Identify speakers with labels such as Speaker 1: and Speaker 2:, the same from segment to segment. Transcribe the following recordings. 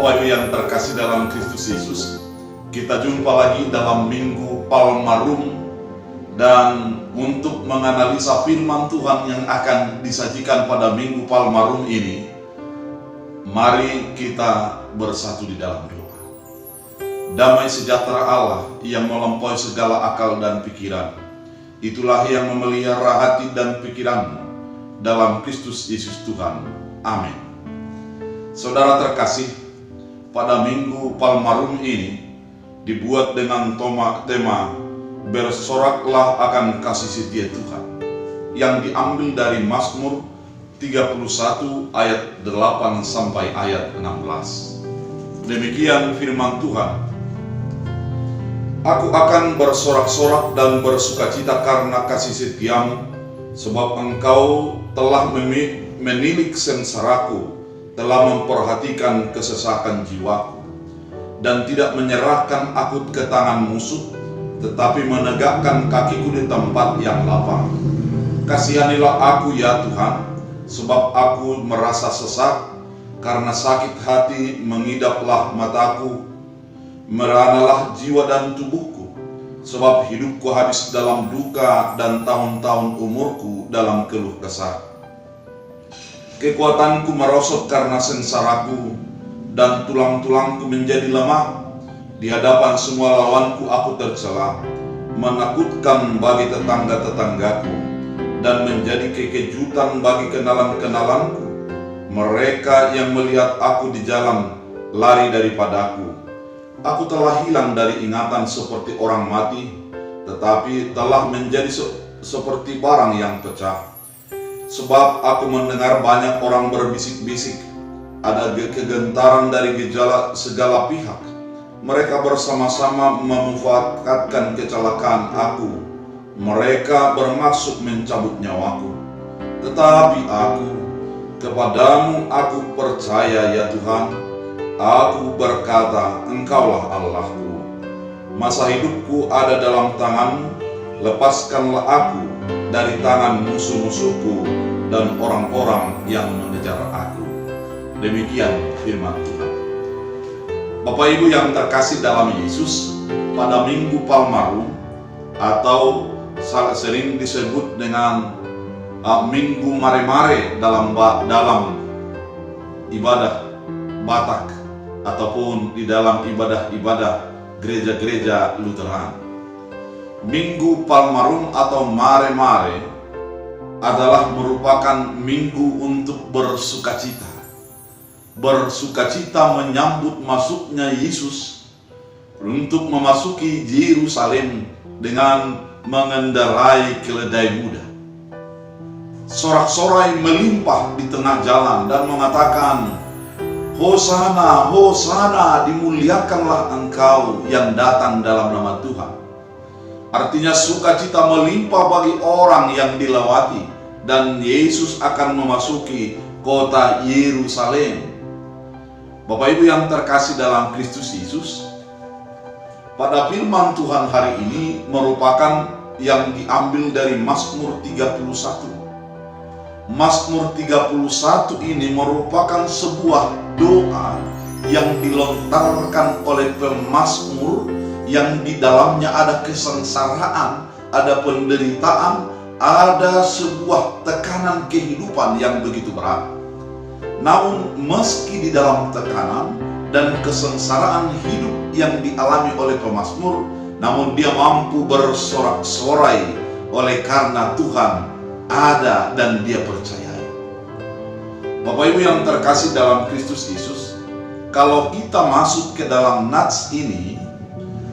Speaker 1: Bapak Ibu yang terkasih dalam Kristus Yesus, kita jumpa lagi dalam Minggu Palmarum, dan untuk menganalisa firman Tuhan yang akan disajikan pada Minggu Palmarum ini, mari kita bersatu di dalam doa. Damai sejahtera Allah yang melampaui segala akal dan pikiran, itulah yang memelihara hati dan pikiranmu dalam Kristus Yesus Tuhan. Amin. Saudara terkasih, pada Minggu Palmarum ini dibuat dengan tema bersoraklah akan kasih setia Tuhan, yang diambil dari Mazmur 31 ayat 8 sampai ayat 16. Demikian firman Tuhan. Aku akan bersorak-sorak dan bersukacita karena kasih setiamu, sebab engkau telah menilik sengsaraku, telah memperhatikan kesesakan jiwaku, dan tidak menyerahkan aku ke tangan musuh, tetapi menegakkan kakiku di tempat yang lapang. Kasihanilah aku ya Tuhan, sebab aku merasa sesak, karena sakit hati mengidaplah mataku, meranalah jiwa dan tubuhku, sebab hidupku habis dalam duka dan tahun-tahun umurku dalam keluh kesah. Kekuatanku merosot karena sengsaraku, dan tulang-tulangku menjadi lemah. Di hadapan semua lawanku aku tercela, menakutkan bagi tetangga-tetanggaku, dan menjadi kekejutan bagi kenalan-kenalanku. Mereka yang melihat aku di jalan lari daripadaku. Aku telah hilang dari ingatan seperti orang mati, tetapi telah menjadi seperti barang yang pecah. Sebab aku mendengar banyak orang berbisik-bisik, ada kegentaran dari gejala segala pihak. Mereka bersama-sama memanfaatkan kecelakaan aku. Mereka bermaksud mencabut nyawaku. Tetapi aku, kepadamu aku percaya ya Tuhan. Aku berkata, Engkaulah Allahku. Masa hidupku ada dalam tangan-Mu. Lepaskanlah aku dari tangan musuh-musuhku dan orang-orang yang mengejar aku. Demikian firman Tuhan. Bapak Ibu yang terkasih dalam Yesus, pada Minggu Palmarum atau sering disebut dengan Minggu Mare-Mare dalam ibadah Batak ataupun di dalam ibadah-ibadah gereja-gereja Lutheran. Minggu Palmarum atau Mare-Mare adalah merupakan minggu untuk bersukacita. Bersukacita menyambut masuknya Yesus untuk memasuki Yerusalem dengan mengendarai keledai muda. Sorak-sorai melimpah di tengah jalan dan mengatakan, Hosana, Hosana, dimuliakanlah Engkau yang datang dalam nama Tuhan. Artinya sukacita melimpah bagi orang yang dilewati, dan Yesus akan memasuki kota Yerusalem. Bapak Ibu yang terkasih dalam Kristus Yesus, pada firman Tuhan hari ini merupakan yang diambil dari Mazmur 31. Mazmur 31 ini merupakan sebuah doa yang dilontarkan oleh pemazmur, yang di dalamnya ada kesengsaraan, ada penderitaan, ada sebuah tekanan kehidupan yang begitu berat. Namun meski di dalam tekanan dan kesengsaraan hidup yang dialami oleh pemazmur, namun dia mampu bersorak-sorai oleh karena Tuhan ada dan dia percayai. Bapak Ibu yang terkasih dalam Kristus Yesus, kalau kita masuk ke dalam nats ini,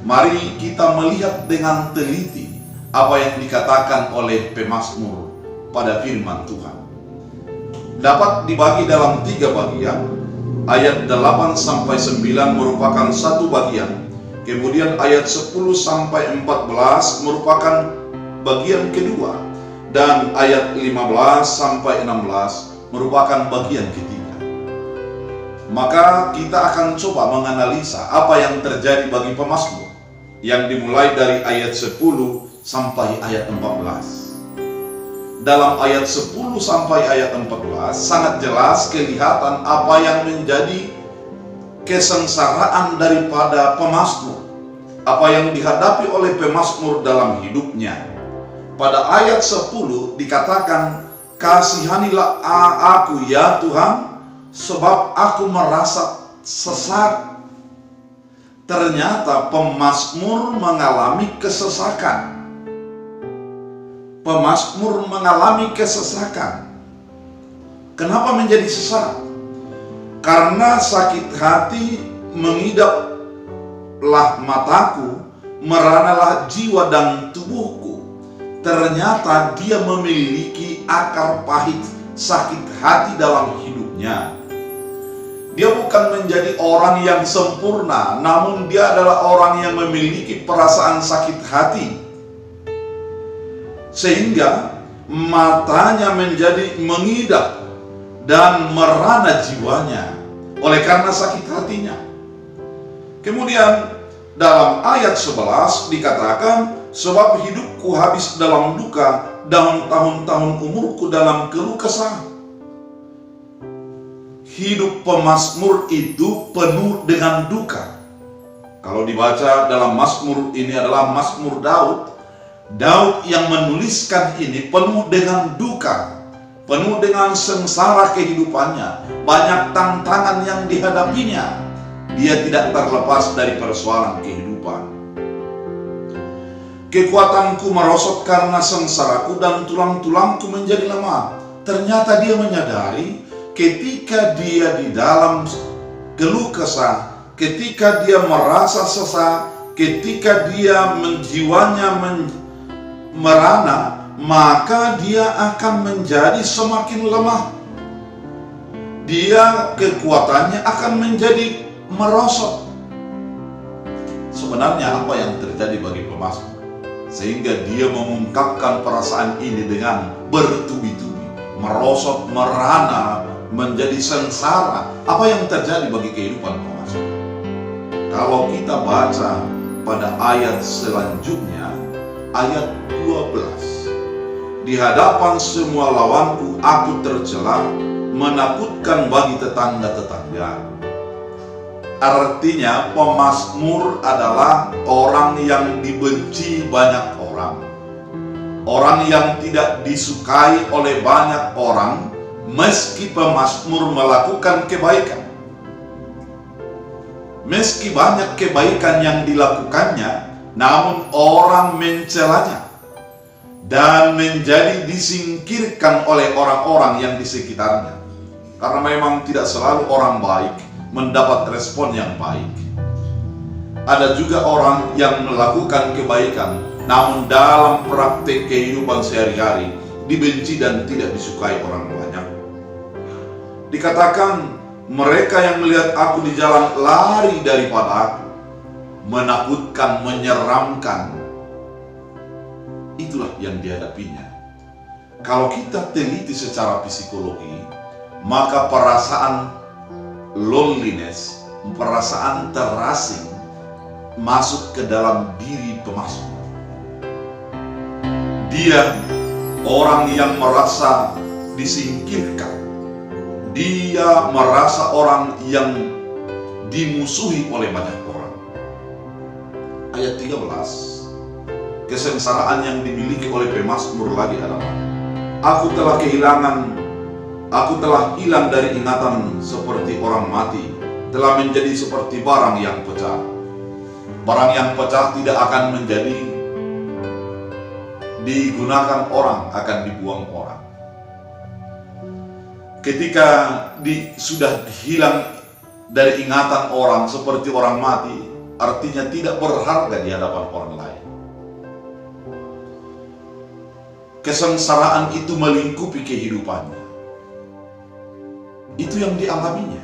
Speaker 1: mari kita melihat dengan teliti apa yang dikatakan oleh pemazmur pada firman Tuhan. Dapat dibagi dalam 3 bagian. Ayat 8 sampai 9 merupakan satu bagian. Kemudian ayat 10 sampai 14 merupakan bagian kedua. Dan ayat 15 sampai 16 merupakan bagian ketiga. Maka kita akan coba menganalisa apa yang terjadi bagi pemazmur, yang dimulai dari ayat 10 sampai ayat 14. Dalam ayat 10 sampai ayat 14 sangat jelas kelihatan apa yang menjadi kesengsaraan daripada pemazmur. Apa yang dihadapi oleh pemazmur dalam hidupnya. Pada ayat 10 dikatakan, kasihanilah aku ya Tuhan, sebab aku merasa sesat. Ternyata pemazmur mengalami kesesakan. Pemazmur mengalami kesesakan. Kenapa menjadi sesat? Karena sakit hati mengidaplah mataku, meranalah jiwa dan tubuhku. Ternyata dia memiliki akar pahit sakit hati dalam hidupnya. Dia bukan menjadi orang yang sempurna, namun dia adalah orang yang memiliki perasaan sakit hati. Sehingga matanya menjadi mengidap dan merana jiwanya oleh karena sakit hatinya. Kemudian dalam ayat 11 dikatakan, sebab hidupku habis dalam duka dan tahun-tahun umurku dalam keluh kesah. Hidup pemazmur itu penuh dengan duka. Kalau dibaca dalam Mazmur, ini adalah Mazmur Daud. Daud yang menuliskan ini penuh dengan duka, penuh dengan sengsara kehidupannya, banyak tantangan yang dihadapinya. Dia tidak terlepas dari persoalan kehidupan. Kekuatanku merosot karena sengsaraku dan tulang-tulangku menjadi lemah. Ternyata dia menyadari ketika dia di dalam keluh kesah, ketika dia merasa sesat, ketika dia jiwanya merana, maka dia akan menjadi semakin lemah. Dia kekuatannya akan menjadi merosot. Sebenarnya apa yang terjadi bagi pemazmur sehingga dia mengungkapkan perasaan ini dengan bertubi-tubi, merosot, merana, menjadi sengsara? Apa yang terjadi bagi kehidupan pemazmur? Kalau kita baca pada ayat selanjutnya, ayat 12, di hadapan semua lawanku aku tercela, menakutkan bagi tetangga-tetangga. Artinya pemazmur adalah orang yang dibenci banyak orang, orang yang tidak disukai oleh banyak orang, meski pemazmur melakukan kebaikan. Meski banyak kebaikan yang dilakukannya, namun orang mencelanya dan menjadi disingkirkan oleh orang-orang yang di sekitarnya. Karena memang tidak selalu orang baik mendapat respon yang baik. Ada juga orang yang melakukan kebaikan, namun dalam praktik kehidupan sehari-hari dibenci dan tidak disukai orang banyak. Dikatakan, mereka yang melihat aku di jalan lari daripada aku. Menakutkan, menyeramkan. Itulah yang dihadapinya. Kalau kita teliti secara psikologi, maka perasaan loneliness, perasaan terasing masuk ke dalam diri pemazmur. Dia orang yang merasa disingkirkan. Dia merasa orang yang dimusuhi oleh banyak orang. Ayat 13, kesengsaraan yang dimiliki oleh pemazmur lagi adalah, aku telah hilang dari ingatan seperti orang mati, telah menjadi seperti barang yang pecah. Barang yang pecah tidak akan menjadi digunakan orang, akan dibuang orang. Ketika sudah hilang dari ingatan orang seperti orang mati, artinya tidak berharga di hadapan orang lain. Kesengsaraan itu melingkupi kehidupannya. Itu yang dialaminya.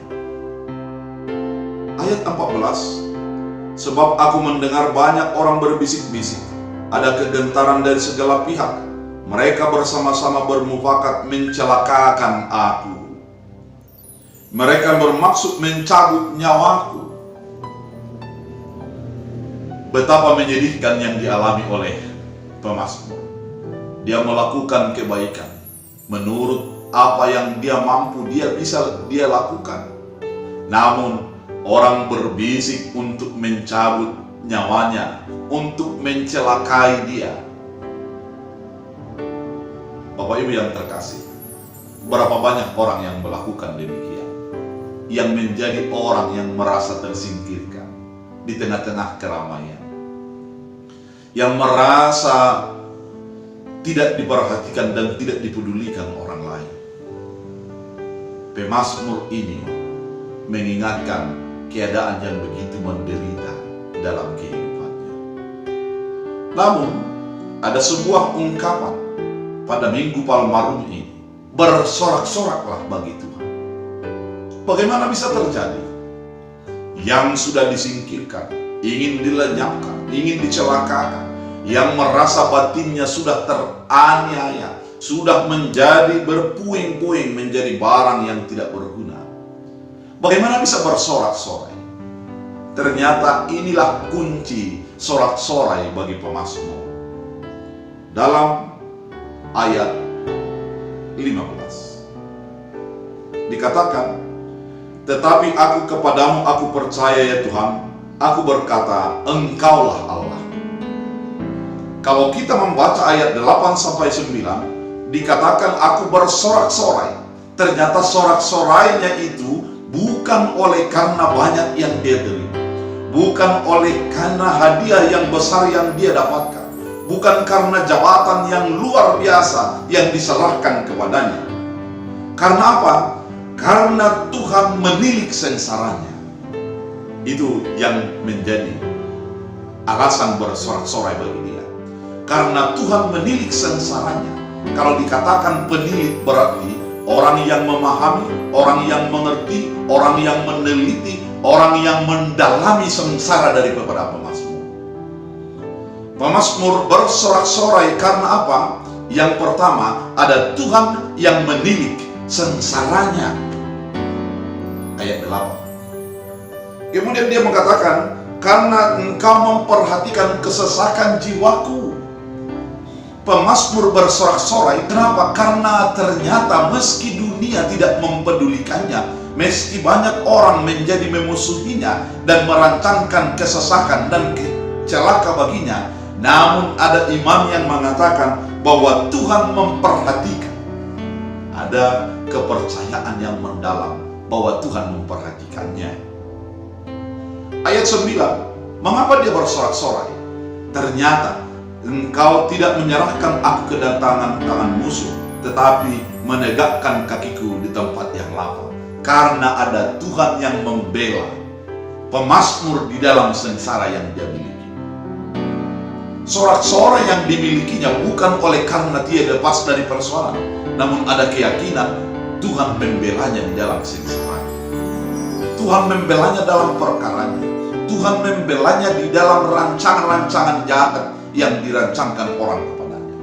Speaker 1: Ayat 14, sebab aku mendengar banyak orang berbisik-bisik, ada kegentaran dari segala pihak, mereka bersama-sama bermufakat mencelakakan aku. Mereka bermaksud mencabut nyawaku. Betapa menyedihkan yang dialami oleh pemazmur. Dia melakukan kebaikan menurut apa yang dia mampu, dia bisa lakukan. Namun orang berbisik untuk mencabut nyawanya, untuk mencelakai dia. Bapak Ibu yang terkasih, berapa banyak orang yang melakukan demikian, yang menjadi orang yang merasa tersingkirkan di tengah-tengah keramaian, yang merasa tidak diperhatikan dan tidak dipedulikan orang lain. Pemazmur ini mengingatkan keadaan yang begitu menderita dalam kehidupannya. Namun, ada sebuah ungkapan pada Minggu Palmarum ini, bersorak-soraklah bagi Tuhan. Bagaimana bisa terjadi? Yang sudah disingkirkan, ingin dilenyapkan, ingin dicelakakan, yang merasa batinnya sudah teraniaya, sudah menjadi berpuing-puing, menjadi barang yang tidak berguna. Bagaimana bisa bersorak-sorai? Ternyata inilah kunci sorak-sorai bagi pemazmur. Dalam ayat 15 dikatakan, tetapi aku kepadamu aku percaya ya Tuhan, aku berkata Engkaulah Allah. Kalau kita membaca ayat 8-9, dikatakan aku bersorak-sorai. Ternyata sorak-sorainya itu bukan oleh karena banyak yang dia terima, bukan oleh karena hadiah yang besar yang dia dapatkan, bukan karena jabatan yang luar biasa yang diserahkan kepadanya. Karena apa? Karena Tuhan menilik sengsaranya. Itu yang menjadi alasan bersorak-sorai bagi dia. Karena Tuhan menilik sengsaranya. Kalau dikatakan penilik berarti orang yang memahami, orang yang mengerti, orang yang meneliti, orang yang mendalami sengsara daripada pemazmur. Pemazmur bersorak-sorai karena apa? Yang pertama, ada Tuhan yang menilik sengsaranya. Ayat 8. Kemudian dia mengatakan, karena Engkau memperhatikan kesesakan jiwaku. Pemazmur bersorak-sorai, kenapa? Karena ternyata meski dunia tidak mempedulikannya, meski banyak orang menjadi memusuhinya dan merancangkan kesesakan dan celaka baginya, namun ada iman yang mengatakan bahwa Tuhan memperhatikan. Ada kepercayaan yang mendalam bahwa Tuhan memperhatikannya. Ayat 9, mengapa dia bersorak-sorai? Ternyata Engkau tidak menyerahkan aku ke tangan musuh, tetapi menegakkan kakiku di tempat yang lapang. Karena ada Tuhan yang membela pemazmur di dalam sengsara yang dia miliki. Sorak-sorai yang dimilikinya bukan oleh karena dia lepas dari persoalan, namun ada keyakinan Tuhan membelanya di dalam sengsara. Tuhan membelanya dalam perkaranya. Tuhan membelanya di dalam rancangan-rancangan jahat yang dirancangkan orang kepadanya.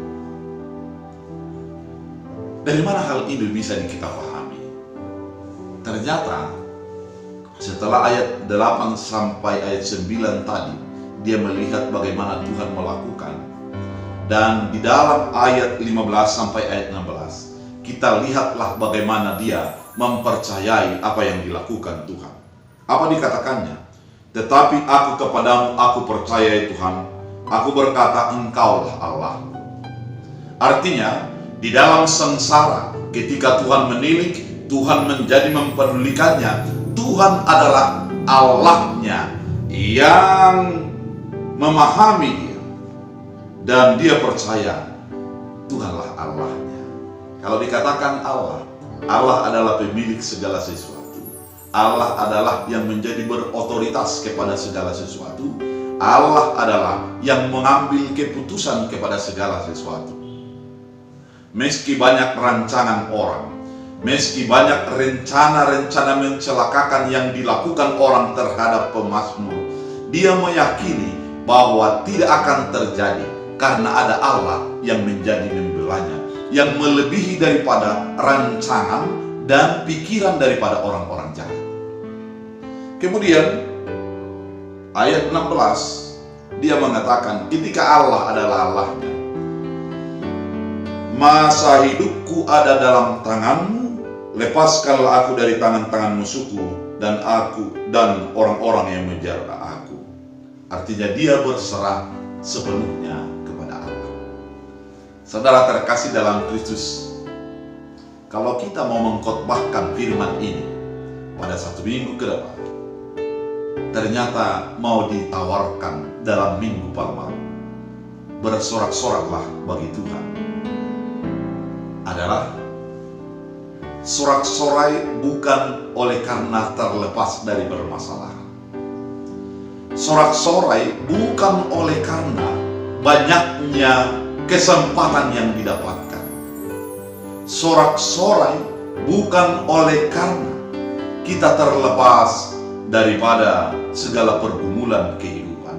Speaker 1: Dari mana hal ini bisa kita pahami? Ternyata setelah ayat 8 sampai ayat 9 tadi, dia melihat bagaimana Tuhan melakukan. Dan di dalam ayat 15 sampai ayat 16, kita lihatlah bagaimana dia mempercayai apa yang dilakukan Tuhan. Apa dikatakannya? Tetapi aku kepadamu aku percaya Tuhan, aku berkata Engkaulah Allah. Artinya, di dalam sengsara, ketika Tuhan menilik, Tuhan menjadi mempedulikannya, Tuhan adalah Allahnya yang memahami dia. Dan dia percaya, Tuhanlah Allahnya. Kalau dikatakan Allah, Allah adalah pemilik segala sesuatu. Allah adalah yang menjadi berotoritas kepada segala sesuatu. Allah adalah yang mengambil keputusan kepada segala sesuatu. Meski banyak rancangan orang, meski banyak rencana-rencana mencelakakan yang dilakukan orang terhadap pemazmur, dia meyakini bahwa tidak akan terjadi karena ada Allah yang menjadi membelanya, yang melebihi daripada rancangan dan pikiran daripada orang-orang jahat. Kemudian ayat 16, dia mengatakan ketika Allah adalah Allahnya, masa hidupku ada dalam tanganmu, lepaskanlah aku dari tangan-tangan musuhku, dan aku dan orang-orang yang menjara aku. Artinya dia berserah sepenuhnya kepada Allah. Saudara terkasih dalam Kristus, kalau kita mau mengkhotbahkan firman ini pada 1 minggu ke depan, ternyata mau ditawarkan dalam Minggu Palma, bersorak-soraklah bagi Tuhan, adalah sorak-sorai bukan oleh karena terlepas dari bermasalah. Sorak-sorai bukan oleh karena banyaknya kesempatan yang didapatkan. Sorak-sorai bukan oleh karena kita terlepas daripada segala pergumulan kehidupan.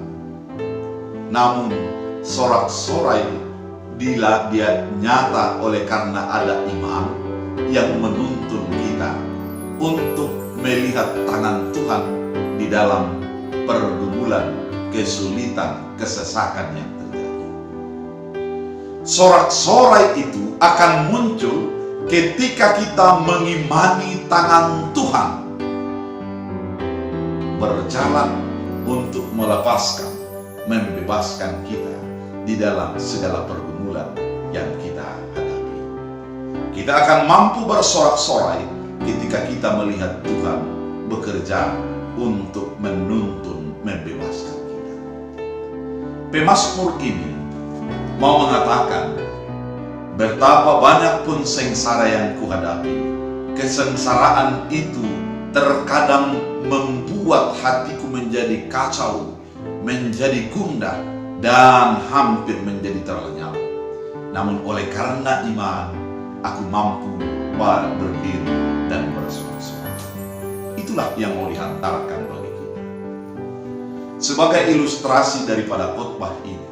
Speaker 1: Namun sorak-sorai bila dia nyata oleh karena ada iman yang menuntun kita untuk melihat tangan Tuhan di dalam pergumulan, kesulitan, kesesakan yang terjadi. Sorak-sorai itu akan muncul ketika kita mengimani tangan Tuhan berjalan untuk melepaskan, membebaskan kita di dalam segala pergumulan yang kita hadapi. Kita akan mampu bersorak-sorai ketika kita melihat Tuhan bekerja untuk menuntun, membebaskan kita. Pemazmur ini mau mengatakan, betapa banyak pun sengsara yang kuhadapi, kesengsaraan itu terkadang membuat hatiku menjadi kacau, menjadi gundah, dan hampir menjadi terlenyap. Namun oleh karena iman, aku mampu berdiri dan bersorak-sorai. Itulah yang mau dihantarkan bagi kita. Sebagai ilustrasi daripada khotbah ini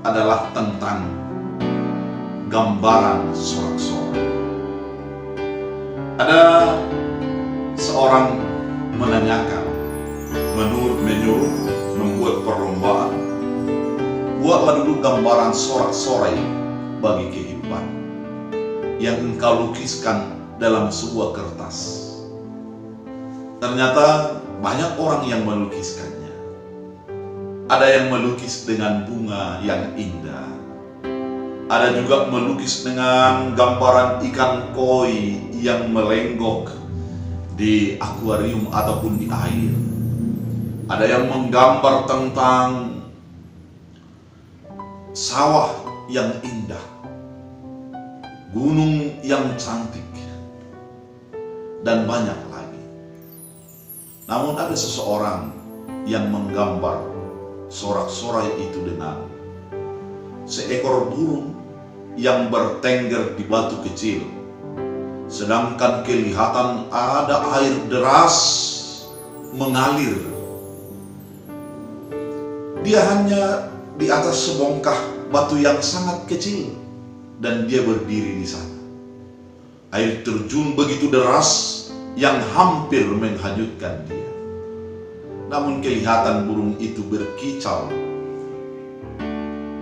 Speaker 1: adalah tentang gambaran sorak-sorai. Ada seorang menanyakan, menyuruh membuat perlombaan. Buatlah dulu gambaran sorak-sorai bagi kehidupan yang engkau lukiskan dalam sebuah kertas. Ternyata banyak orang yang melukiskannya. Ada yang melukis dengan bunga yang indah. Ada juga melukis dengan gambaran ikan koi yang melenggok di akuarium ataupun di air. Ada yang menggambar tentang sawah yang indah, gunung yang cantik, dan banyak lagi. Namun ada seseorang yang menggambar sorak-sorai itu dengan seekor burung yang bertengger di batu kecil, sedangkan kelihatan ada air deras mengalir. Dia hanya di atas sebongkah batu yang sangat kecil dan dia berdiri di sana. Air terjun begitu deras yang hampir menghanyutkan dia. Namun kelihatan burung itu berkicau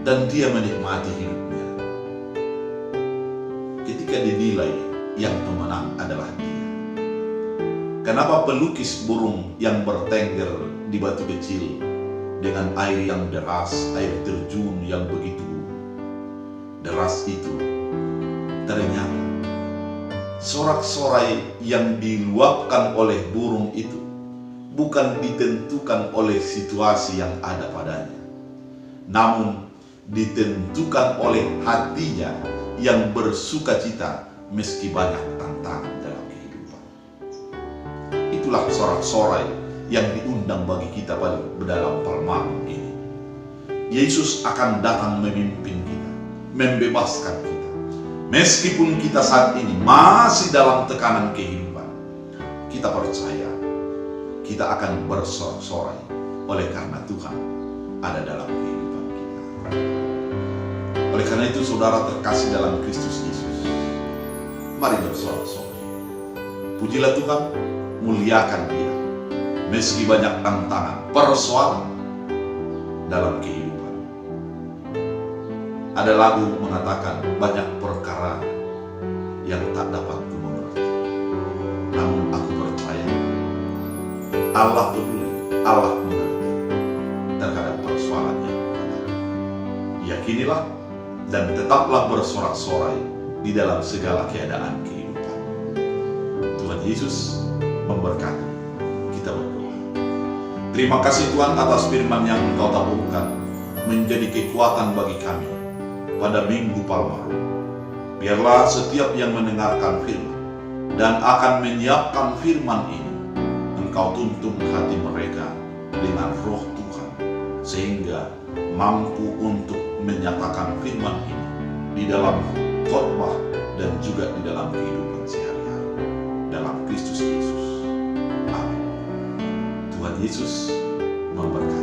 Speaker 1: dan dia menikmati hidupnya. Ketika dinilai yang pemenang adalah dia. Kenapa pelukis burung yang bertengger di batu kecil dengan air yang deras, air terjun yang begitu deras itu, ternyata sorak-sorai yang diluapkan oleh burung itu bukan ditentukan oleh situasi yang ada padanya, namun ditentukan oleh hatinya yang bersuka cita meski banyak tantangan dalam kehidupan. Itulah sorak-sorai yang diundang bagi kita pada dalam Palma ini. Yesus akan datang memimpin kita, membebaskan kita. Meskipun kita saat ini masih dalam tekanan kehidupan, kita percaya kita akan bersorak-sorai oleh karena Tuhan ada dalam kehidupan kita. Oleh karena itu, saudara terkasih dalam Kristus Yesus, mari bersorak-sorai. Pujilah Tuhan, muliakan Dia. Meski banyak tantangan, persoalan dalam kehidupan. Ada lagu mengatakan banyak perkara yang tak dapat ku mengerti. Namun aku percaya Allah peduli, Allah mengerti terhadap persoalan yang ada. Yakinilah dan tetaplah bersorak-sorai di dalam segala keadaan kehidupan. Tuhan Yesus memberkati. Kita berdoa. Terima kasih Tuhan atas firman yang Engkau taburkan menjadi kekuatan bagi kami pada Minggu Palma. Biarlah setiap yang mendengarkan firman dan akan menyiapkan firman ini, Engkau tuntun hati mereka dengan roh Tuhan, sehingga mampu untuk menyatakan firman ini di dalam khotbah dan juga di dalam kehidupan sehari-hari. Dalam Kristus Yesus. Amin. Tuhan Yesus memberkati.